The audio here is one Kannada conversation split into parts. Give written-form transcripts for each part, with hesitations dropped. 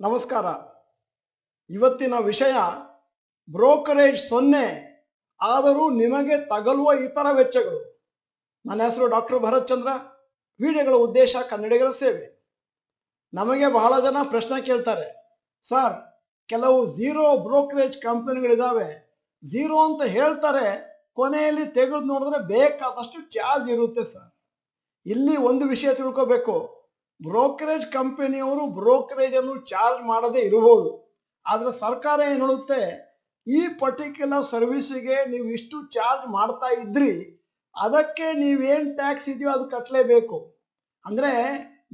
ನಮಸ್ಕಾರ. ಇವತ್ತಿನ ವಿಷಯ ಬ್ರೋಕರೇಜ್ 0 ಆದರೂ ನಿಮಗೆ ತಗಲುವ ಇತರ ವೆಚ್ಚಗಳು. ನನ್ನ ಹೆಸರು ಡಾಕ್ಟರ್ ಭರತ್ ಚಂದ್ರ. ವಿಡಿಯೋಗಳ ಉದ್ದೇಶ ಕನ್ನಡಿಗರ ಸೇವೆ. ನಮಗೆ ಬಹಳ ಜನ ಪ್ರಶ್ನೆ ಕೇಳ್ತಾರೆ, ಸರ್ ಕೆಲವು ಝೀರೋ ಬ್ರೋಕರೇಜ್ ಕಂಪನಿಗಳಿದ್ದಾವೆ, ಝೀರೋ ಅಂತ ಹೇಳ್ತಾರೆ, ಕೊನೆಯಲ್ಲಿ ತೆಗೆದು ನೋಡಿದ್ರೆ ಬೇಕಾದಷ್ಟು ಚಾರ್ಜ್ ಇರುತ್ತೆ ಸರ್. ಇಲ್ಲಿ ಒಂದು ವಿಷಯ ತಿಳ್ಕೋಬೇಕು, ಬ್ರೋಕರೇಜ್ ಕಂಪನಿಯವರು ಬ್ರೋಕರೇಜ್ ಅನ್ನು ಚಾರ್ಜ್ ಮಾಡದೇ ಇರಬಹುದು, ಆದರೆ ಸರ್ಕಾರ ಏನು ಹೇಳುತ್ತೆ, ಈ ಪರ್ಟಿಕ್ಯುಲರ್ ಸರ್ವಿಸಿಗೆ ನೀವು ಇಷ್ಟು ಚಾರ್ಜ್ ಮಾಡ್ತಾ ಇದ್ರಿ, ಅದಕ್ಕೆ ನೀವೇನು ಟ್ಯಾಕ್ಸ್ ಇದೆಯೋ ಅದು ಕಟ್ಟಲೇಬೇಕು. ಅಂದರೆ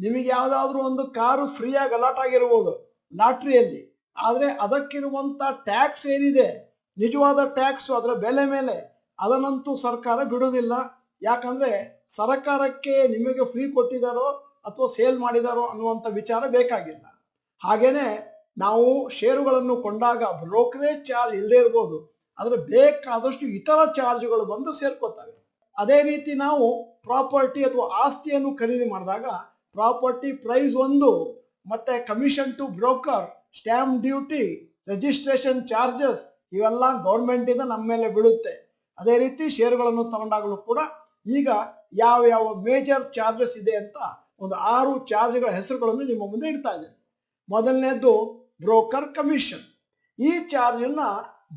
ನಿಮಗೆ ಯಾವುದಾದ್ರೂ ಒಂದು ಕಾರು ಫ್ರೀಯಾಗಿ ಅಲಾಟ್ ಆಗಿರ್ಬೋದು ಲಾಟ್ರಿಯಲ್ಲಿ, ಆದರೆ ಅದಕ್ಕಿರುವಂಥ ಟ್ಯಾಕ್ಸ್ ಏನಿದೆ, ನಿಜವಾದ ಟ್ಯಾಕ್ಸು ಅದರ ಬೆಲೆ ಮೇಲೆ, ಅದನ್ನಂತೂ ಸರ್ಕಾರ ಬಿಡೋದಿಲ್ಲ. ಯಾಕಂದರೆ ಸರ್ಕಾರಕ್ಕೆ ನಿಮಗೆ ಫ್ರೀ ಕೊಟ್ಟಿದ್ದಾರೋ ಅಥವಾ ಸೇಲ್ ಮಾಡಿದಾರೋ ಅನ್ನುವಂಥ ವಿಚಾರ ಬೇಕಾಗಿಲ್ಲ. ಹಾಗೇನೆ ನಾವು ಷೇರುಗಳನ್ನು ಕೊಂಡಾಗ ಬ್ರೋಕರೇಜ್ ಚಾರ್ಜ್ ಇಲ್ಲದೆ ಇರ್ಬೋದು, ಆದರೆ ಬೇಕಾದಷ್ಟು ಇತರ ಚಾರ್ಜ್ಗಳು ಬಂದು ಸೇರ್ಕೋತವೆ. ಅದೇ ರೀತಿ ನಾವು ಪ್ರಾಪರ್ಟಿ ಅಥವಾ ಆಸ್ತಿಯನ್ನು ಖರೀದಿ ಮಾಡಿದಾಗ ಪ್ರಾಪರ್ಟಿ ಪ್ರೈಸ್ ಒಂದು, ಮತ್ತೆ commission to broker, stamp duty, registration charges ಇವೆಲ್ಲ ಗೌರ್ಮೆಂಟಿಂದ ನಮ್ಮ ಮೇಲೆ ಬೀಳುತ್ತೆ. ಅದೇ ರೀತಿ ಷೇರುಗಳನ್ನು ತಗೊಂಡಾಗಲೂ ಕೂಡ ಈಗ ಯಾವ ಯಾವ ಮೇಜರ್ ಚಾರ್ಜಸ್ ಇದೆ ಅಂತ ಒಂದು 6 ಚಾರ್ಜ್ಗಳ ಹೆಸರುಗಳನ್ನು ನಿಮ್ಮ ಮುಂದೆ ಇಡ್ತಾ ಇದ್ದೇನೆ. ಮೊದಲನೇದು ಬ್ರೋಕರ್ ಕಮಿಷನ್. ಈ ಚಾರ್ಜನ್ನ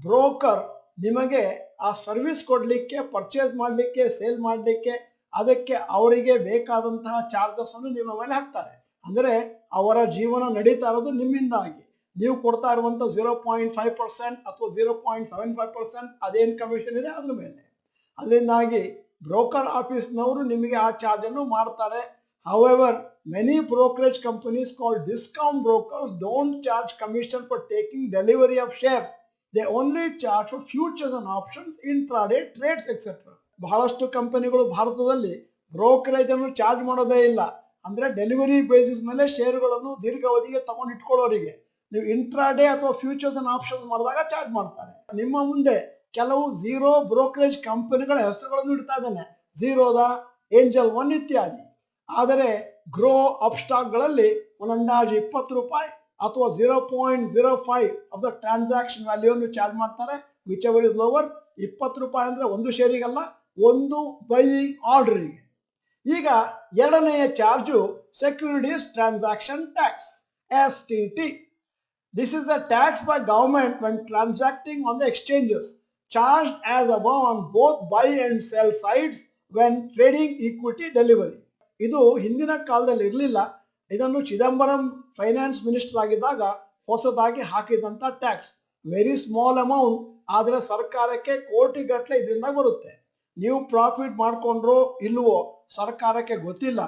ಬ್ರೋಕರ್ ನಿಮಗೆ ಆ ಸರ್ವಿಸ್ ಕೊಡಲಿಕ್ಕೆ, ಪರ್ಚೇಸ್ ಮಾಡಲಿಕ್ಕೆ, ಸೇಲ್ ಮಾಡಲಿಕ್ಕೆ, ಅದಕ್ಕೆ ಅವರಿಗೆ ಬೇಕಾದಂತಹ ಚಾರ್ಜಸ್ ಅನ್ನು ನಿಮ್ಮ ಮೇಲೆ ಹಾಕ್ತಾರೆ. ಅಂದರೆ ಅವರ ಜೀವನ ನಡೀತಾ ಇರೋದು ನಿಮ್ಮಿಂದಾಗಿ. ನೀವು ಕೊಡ್ತಾ ಇರುವಂಥ 0.5% ಅಥವಾ 0.75% ಅದೇನು ಕಮಿಷನ್ ಇದೆ ಅದ್ರ ಮೇಲೆ. ಅಲ್ಲಿಂದಾಗಿ ಬ್ರೋಕರ್ ಆಫೀಸ್ನವರು ನಿಮಗೆ ಆ ಚಾರ್ಜನ್ನು ಮಾಡ್ತಾರೆ. However, many brokerage companies called discount brokers don't charge commission for taking delivery of shares. They only charge for futures and options, intraday trades, etc. ಬಹಳಷ್ಟು ಕಂಪನಿಗಳು ಭಾರತದಲ್ಲಿ ಬ್ರೋಕರೇಜ್ ಅನ್ನು ಚಾರ್ಜ್ ಮಾಡೋದೇ ಇಲ್ಲ. ಅಂದ್ರೆ ಡೆಲಿವರಿ ಬೇಸಿಸ್ ಮೇಲೆ ಷೇರುಗಳನ್ನು ದೀರ್ಘಾವಧಿಗೆ ತಗೊಂಡು ಇಟ್ಕೊಳ್ಳೋರಿಗೆ ನೀವು ಇಂಟ್ರಾಡೇ ಅಥವಾ ಫ್ಯೂಚರ್ಸ್ ಅಂಡ್ ಆಪ್ಷನ್ಸ್ ಮಾಡಿದಾಗ ಚಾರ್ಜ್ ಮಾಡ್ತಾರೆ. ನಿಮ್ಮ ಮುಂದೆ ಕೆಲವು ಝೀರೋ ಬ್ರೋಕರೇಜ್ ಕಂಪನಿಗಳ ಹೆಸರುಗಳನ್ನು ಇಡ್ತಾ ಇದ್ದೇನೆ, ಝೀರೋದ, ಏಂಜಲ್ ಒನ್ ಇತ್ಯಾದಿ. ಆದರೆ ಗ್ರೋ ಅಪ್ ಸ್ಟಾಕ್ಗಳಲ್ಲಿ ಒಂದು ಅಂದಾಜು 20 ರೂಪಾಯಿ ಅಥವಾ 0.05 ಆಫ್ ದ ಟ್ರಾನ್ಸಾಕ್ಷನ್ ವ್ಯಾಲ್ಯೂವನ್ನು ಚಾರ್ಜ್ ಮಾಡ್ತಾರೆ. Which ever is lower. 20 ರೂಪಾಯಿ ಅಂದರೆ ಒಂದು ಶೇರಿಗಲ್ಲ, ಒಂದು ಬೈಯಿಂಗ್ ಆರ್ಡರಿಗೆ. ಈಗ ಎರಡನೆಯ charge securities transaction tax, STT. This is the tax by government when transacting on the exchanges, charged as above on both buy and sell sides when trading equity delivery. ಇದು ಹಿಂದಿನ ಕಾಲದಲ್ಲಿ ಇರಲಿಲ್ಲ. ಇದನ್ನು ಚಿದಂಬರಂ ಫೈನಾನ್ಸ್ ಮಿನಿಸ್ಟರ್ ಆಗಿದ್ದಾಗ ಹೊಸದಾಗಿ ಹಾಕಿದಂಥ ಟ್ಯಾಕ್ಸ್. ವೆರಿ ಸ್ಮಾಲ್ ಅಮೌಂಟ್, ಆದರೆ ಸರ್ಕಾರಕ್ಕೆ ಕೋಟಿಗಟ್ಟಲೆ ಇದರಿಂದ ಬರುತ್ತೆ. ನೀವು ಪ್ರಾಫಿಟ್ ಮಾಡ್ಕೊಂಡ್ರೋ ಇಲ್ವೋ ಸರ್ಕಾರಕ್ಕೆ ಗೊತ್ತಿಲ್ಲ,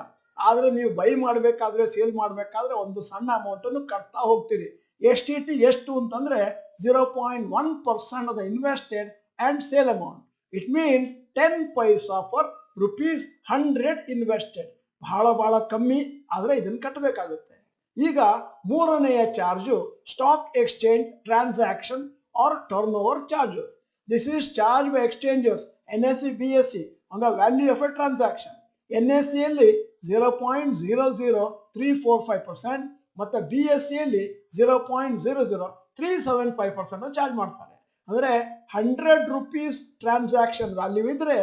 ಆದರೆ ನೀವು ಬೈ ಮಾಡಬೇಕಾದ್ರೆ, ಸೇಲ್ ಮಾಡಬೇಕಾದ್ರೆ ಒಂದು ಸಣ್ಣ ಅಮೌಂಟನ್ನು ಕಟ್ತಾ ಹೋಗ್ತೀರಿ. STT ಎಷ್ಟು ಅಂತಂದ್ರೆ 0.1% of the invested and sale amount. It means 10 paisa for ₹100 invested. ಬಹಳ ಕಮ್ಮಿ, ಆದರೆ ಇದನ್ನು ಕಟ್ಟಬೇಕಾಗುತ್ತೆ. ಈಗ ಮೂರನೆಯ charge stock exchange transaction or turnover charges. This is charge by exchanges NSE, BSE on the value of a transaction. NSE ಯಲ್ಲಿ 0.00345% ಮತ್ತು BSE ಯಲ್ಲಿ 0.00375% ಚಾರ್ಜ್ ಮಾಡ್ತಾರೆ. ಅಂದರೆ 100 ರೂಪೀಸ್ ಟ್ರಾನ್ಸಾಕ್ಷನ್ ವ್ಯಾಲ್ಯೂ ಇದ್ರೆ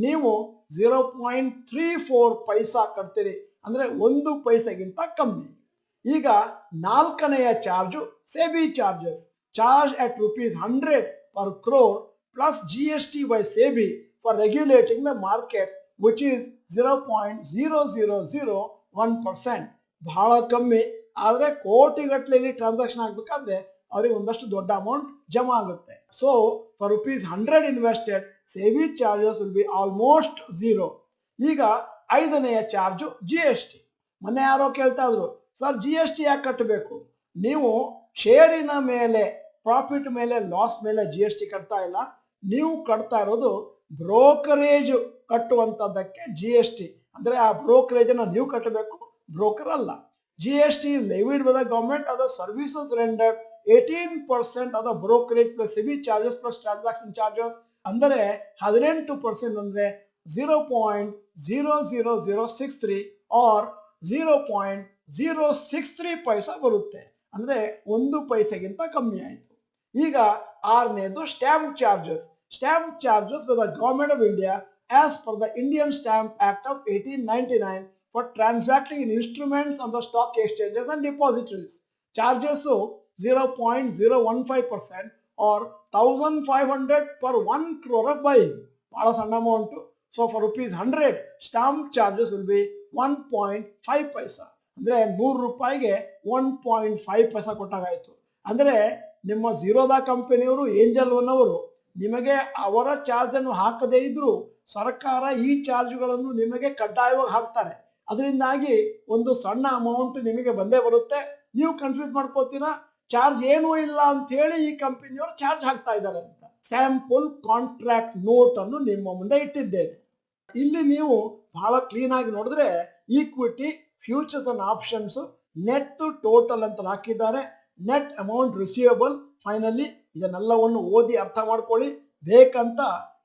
ನೀವು 0.34 ಪೈಸಾ ಕಟ್ತೀರಿ, ಅಂದರೆ 1 ಪೈಸೆಗಿಂತ ಕಮ್ಮಿ. ಈಗ ನಾಲ್ಕನೆಯ charge SEBI charges, charge at ₹100 per crore plus GST by SEBI for regulating the market, which is 0.0001%. ಬಹಳ ಕಮ್ಮಿ, ಆದರೆ ಕೋಟಿಗಟ್ಟಲೆಯಲ್ಲಿ ಟ್ರಾನ್ಸಾಕ್ಷನ್ ಆಗಬೇಕಾದ್ರೆ ಅವರಿಗೆ ಒಂದಷ್ಟು ದೊಡ್ಡ ಅಮೌಂಟ್ ಜಮಾ ಆಗುತ್ತೆ. So for ₹100 invested, SEBI charges will be almost zero. ಈಗ ಐದನೆಯ ಚಾರ್ಜು GST. ಮೊನ್ನೆ ಯಾರೋ ಕೇಳ್ತಾ ಇದ್ರು, ಸರ್ GST ಯಾಕೆ ಕಟ್ಟಬೇಕು? ನೀವು ಶೇರಿನ ಮೇಲೆ, ಪ್ರಾಫಿಟ್ ಮೇಲೆ, ಲಾಸ್ ಮೇಲೆ GST ಕಟ್ತಾ ಇಲ್ಲ. ನೀವು ಕಟ್ತಾ ಇರೋದು ಬ್ರೋಕರೇಜ್ ಕಟ್ಟುವಂಥದ್ದಕ್ಕೆ GST. ಅಂದರೆ ಆ ಬ್ರೋಕರೇಜ್ ಅನ್ನು ನೀವು ಕಟ್ಟಬೇಕು, ಬ್ರೋಕರ್ ಅಲ್ಲ. GST levied by the government of the services rendered 18% of the brokerage plus SEBI charges plus transaction charges. ಅಂದರೆ 18% ಅಂದರೆ 0.00063 or 0.063 ಪೈಸಾ ಬರುತ್ತೆ. ಅಂದ್ರೆ 1 ಪೈಸೆಗಿಂತ ಕಮ್ಮಿ ಆಯಿತು. ಈಗ ಆರನೇದು stamp charges. Stamp charges with the government of India as per the Indian stamp act of 1899 for transacting in instruments on the stock exchanges and depositories. Charges 0.015% or 1,500 per 1 crore of buying. ಬಹಳ ಸಣ್ಣ amount. So for ₹100 stamp charges will be 1.5 ಪೈಸಾ. ಅಂದರೆ ₹100ಗೆ 1.5 ಪೈಸಾ ಕೊಟ್ಟಾಗಾಯಿತು. ಅಂದರೆ ನಿಮ್ಮ ಝೀರೋದಾ ಕಂಪನಿಯವರು, ಏಂಜಲ್ ಒನ್ ಅವರು ನಿಮಗೆ ಅವರ ಚಾರ್ಜನ್ನು ಹಾಕದೇ ಇದ್ರೂ ಸರ್ಕಾರ ಈ ಚಾರ್ಜ್ಗಳನ್ನು ನಿಮಗೆ ಕಡ್ಡಾಯವಾಗಿ ಹಾಕ್ತಾರೆ. ಅದರಿಂದಾಗಿ ಒಂದು ಸಣ್ಣ ಅಮೌಂಟ್ ನಿಮಗೆ ಬಂದೇ ಬರುತ್ತೆ. ನೀವು ಕನ್ಫ್ಯೂಸ್ ಮಾಡ್ಕೋತೀರಾ, ಚಾರ್ಜ್ ಏನೂ ಇಲ್ಲ ಅಂತ ಹೇಳಿ ಈ ಕಂಪನಿಯವರು ಚಾರ್ಜ್ ಹಾಕ್ತಾ ಇದ್ದಾರೆ ಅಂತ. ಸ್ಯಾಂಪಲ್ ಕಾಂಟ್ರಾಕ್ಟ್ ನೋಟ್ ಅನ್ನು ನಿಮ್ಮ ಮುಂದೆ ಇಟ್ಟಿದ್ದೇನೆ. ಇಲ್ಲಿ ನೀವು ಬಹಳ ಕ್ಲೀನ್ ಆಗಿ ನೋಡಿದ್ರೆ equity, futures and options, net total ಅಂತ ಹಾಕಿದ್ದಾರೆ. ನೆಟ್ ಅಮೌಂಟ್ ರಿಸೀವಬಲ್, ಫೈನಲಿ ಇದನ್ನೆಲ್ಲವನ್ನು ಓದಿ ಅರ್ಥ ಮಾಡ್ಕೊಳ್ಳಿ. ಬೇಕಂತ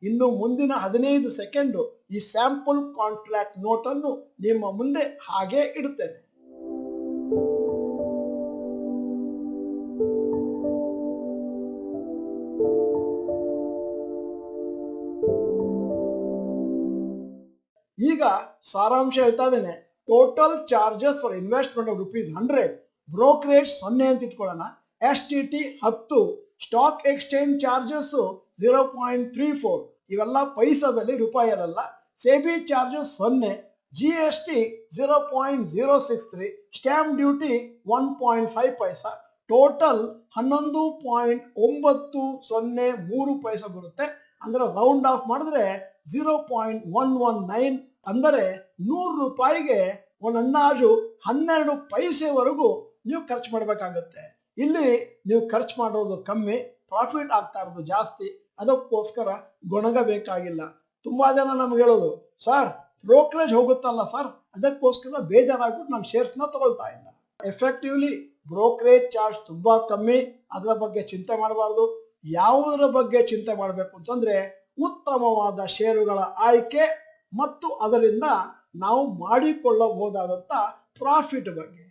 ಇನ್ನು ಮುಂದಿನ 15 ಸೆಕೆಂಡು ಈ ಸ್ಯಾಂಪಲ್ ಕಾಂಟ್ರಾಕ್ಟ್ ನೋಟ್ ಅನ್ನು ನಿಮ್ಮ ಮುಂದೆ ಹಾಗೆ ಇಡುತ್ತೇನೆ. ಈಗ ಸಾರಾಂಶ ಹೇಳ್ತಾ ಇದ್ದೇನೆ. Total charges for investment of ₹100, brokerage 0 ಅಂತ ಇಟ್ಕೊಳ್ಳೋಣ, STT 10, ಸ್ಟಾಕ್ ಎಕ್ಸ್ಚೇಂಜ್ ಚಾರ್ಜಸ್ 0.34, ಇವೆಲ್ಲ ಪೈಸಾದಲ್ಲಿ, ರೂಪಾಯಲ್ಲ. SEBI charges 0, GST 0.063, stamp duty 1.5 ಪೈಸಾ, ಟೋಟಲ್ 11.903 ಪೈಸಾ ಬರುತ್ತೆ. ಅಂದ್ರೆ ರೌಂಡ್ ಆಫ್ ಮಾಡಿದ್ರೆ 0.119, ಅಂದರೆ ₹100ಗೆ ಒಂದು ಅಂದಾಜು 12 ಪೈಸೆವರೆಗೂ ನೀವು ಖರ್ಚು ಮಾಡಬೇಕಾಗತ್ತೆ. ಇಲ್ಲಿ ನೀವು ಖರ್ಚು ಮಾಡೋದು ಕಮ್ಮಿ, ಪ್ರಾಫಿಟ್ ಆಗ್ತಾ ಇರೋದು ಜಾಸ್ತಿ. ಅದಕ್ಕೋಸ್ಕರ ಗೊಣಗಬೇಕಾಗಿಲ್ಲ. ತುಂಬಾ ಜನ ನಮ್ಗೆ ಹೇಳೋದು, ಸರ್ ಬ್ರೋಕರೇಜ್ ಹೋಗುತ್ತಲ್ಲ ಸರ್, ಅದಕ್ಕೋಸ್ಕರ ಬೇಜಾರಾಗ್ಬಿಟ್ಟು ನಾನು ಶೇರ್ಸ್ನ ತಗೊಳ್ತಾ ಇಲ್ಲ. ಎಫೆಕ್ಟಿವ್ಲಿ ಬ್ರೋಕರೇಜ್ ಚಾರ್ಜ್ ತುಂಬಾ ಕಮ್ಮಿ, ಅದರ ಬಗ್ಗೆ ಚಿಂತೆ ಮಾಡಬಾರ್ದು. ಯಾವುದರ ಬಗ್ಗೆ ಚಿಂತೆ ಮಾಡಬೇಕು ಅಂತಂದ್ರೆ ಉತ್ತಮವಾದ ಷೇರುಗಳ ಆಯ್ಕೆ ಮತ್ತು ಅದರಿಂದ ನಾವು ಮಾಡಿಕೊಳ್ಳಬಹುದಾದಂಥ ಪ್ರಾಫಿಟ್ ಬಗ್ಗೆ.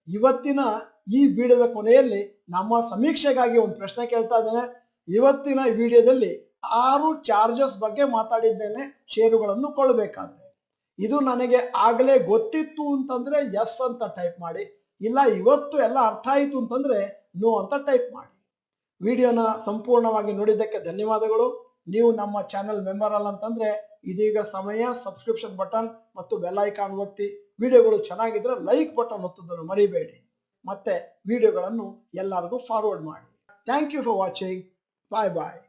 ಇವತ್ತಿನ ಈ ವಿಡಿಯೋದ ಕೊನೆಯಲ್ಲಿ ನಮ್ಮ ಸಮೀಕ್ಷೆಗಾಗಿ ಒಂದು ಪ್ರಶ್ನೆ ಕೇಳ್ತಾ ಇದ್ದೇನೆ. ಇವತ್ತಿನ ವಿಡಿಯೋದಲ್ಲಿ 6 ಚಾರ್ಜಸ್ ಬಗ್ಗೆ ಮಾತಾಡಿದ್ದೇನೆ ಷೇರುಗಳನ್ನು ಕೊಳ್ಳಬೇಕಾದ್ರೆ. ಇದು ನನಗೆ ಆಗಲೇ ಗೊತ್ತಿತ್ತು ಅಂತಂದ್ರೆ ಎಸ್ ಅಂತ ಟೈಪ್ ಮಾಡಿ, ಇಲ್ಲ ಇವತ್ತು ಎಲ್ಲ ಅರ್ಥ ಆಯಿತು ಅಂತಂದ್ರೆ ನೋ ಅಂತ ಟೈಪ್ ಮಾಡಿ. ವಿಡಿಯೋನ ಸಂಪೂರ್ಣವಾಗಿ ನೋಡಿದ್ದಕ್ಕೆ ಧನ್ಯವಾದಗಳು. ನೀವು ನಮ್ಮ ಚಾನೆಲ್ ಮೆಂಬರ್ ಅಲ್ಲ ಅಂತಂದ್ರೆ ಇದೀಗ ಸಮಯ ಸಬ್ಸ್ಕ್ರಿಪ್ಷನ್ ಬಟನ್ ಮತ್ತು ಬೆಲ್ ಐಕಾನ್ ಒತ್ತಿ. ವಿಡಿಯೋಗಳು ಚೆನ್ನಾಗಿದ್ರೆ ಲೈಕ್ ಬಟನ್ ಒತ್ತೋದನ್ನು ಮರಿಬೇಡಿ. ಮತ್ತೆ ವಿಡಿಯೋಗಳನ್ನು ಎಲ್ಲರಿಗೂ ಫಾರ್ವರ್ಡ್ ಮಾಡಿ. Thank you for watching. Bye bye.